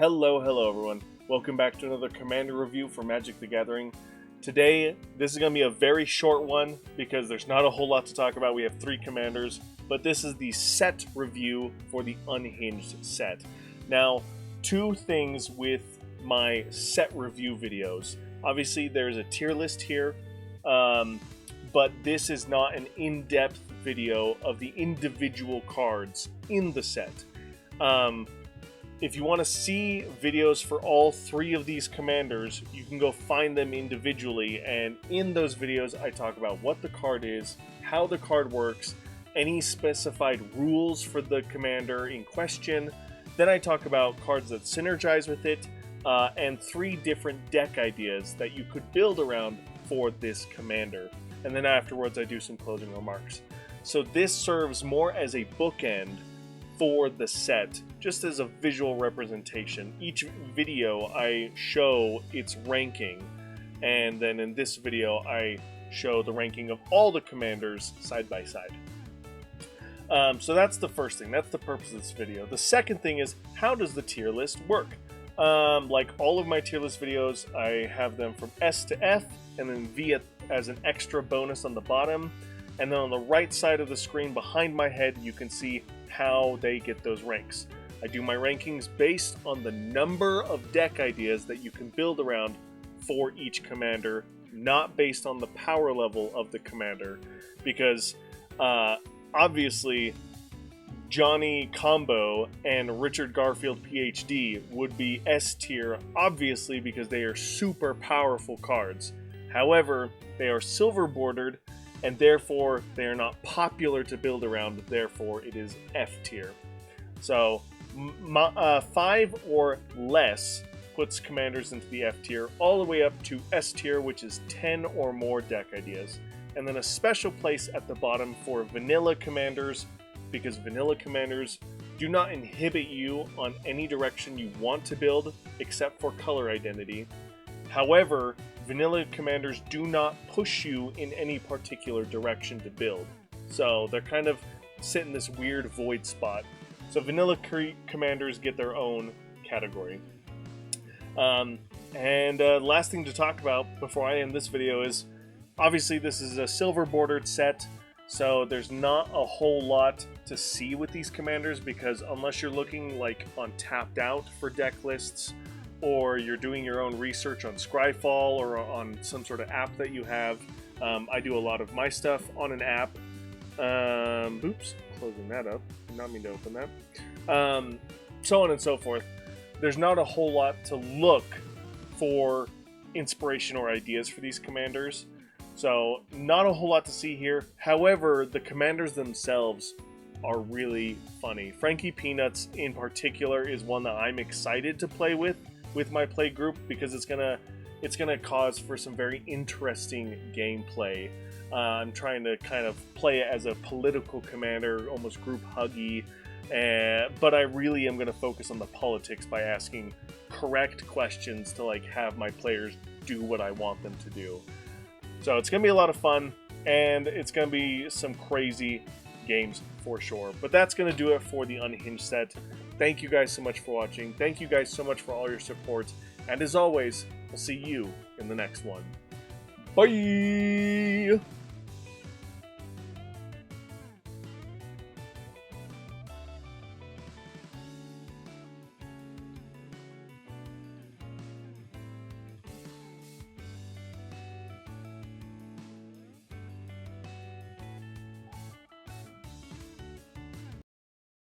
Hello everyone. Welcome back to another Commander review for Magic the Gathering. Today, this is going to be a very short one because there's not a whole lot to talk about. We have 3 Commanders, but this is the set review for the Unhinged set. Now, 2 things with my set review videos. Obviously, there's a tier list here, but this is not an in-depth video of the individual cards in the set. If you want to see videos for all 3 of these commanders, you can go find them individually, and in those videos I talk about what the card is, how the card works, any specified rules for the commander in question. Then I talk about cards that synergize with it, and 3 different deck ideas that you could build around for this commander. And then afterwards I do some closing remarks. So this serves more as a bookend for the set, just as a visual representation. Each video I show its ranking, and then in this video I show the ranking of all the commanders side by side. So that's the first thing, that's the purpose of this video. The second thing is, how does the tier list work? Like all of my tier list videos, I have them from S to F, and then V as an extra bonus on the bottom. And then on the right side of the screen behind my head, you can see how they get those ranks. I do my rankings based on the number of deck ideas that you can build around for each commander, not based on the power level of the commander, because obviously Johnny Combo and Richard Garfield PhD would be S tier, obviously, because they are super powerful cards. However, they are silver bordered, and therefore they are not popular to build around, therefore it is F tier. So 5 or less puts commanders into the F tier, all the way up to S tier, which is 10 or more deck ideas. And then a special place at the bottom for vanilla commanders, because vanilla commanders do not inhibit you on any direction you want to build, except for color identity. However, vanilla commanders do not push you in any particular direction to build. So they're kind of sit in this weird void spot. So vanilla commanders get their own category. Last thing to talk about before I end this video is, obviously this is a silver bordered set, so there's not a whole lot to see with these commanders, because unless you're looking like on Tapped Out for deck lists, or you're doing your own research on Scryfall or on some sort of app that you have. I do a lot of my stuff on an app. Oops, closing that up. Did not mean to open that. So on and so forth. There's not a whole lot to look for inspiration or ideas for these commanders. So not a whole lot to see here. However, the commanders themselves are really funny. Frankie Peanuts in particular is one that I'm excited to play with my play group, because it's gonna cause for some very interesting gameplay. I'm trying to kind of play it as a political commander, almost group huggy, but I really am gonna focus on the politics by asking correct questions to like have my players do what I want them to do. So it's gonna be a lot of fun, and it's gonna be some crazy games for sure. But that's gonna do it for the Unhinged set. Thank you guys so much for watching. Thank you guys so much for all your support. And as always, we'll see you in the next one. Bye!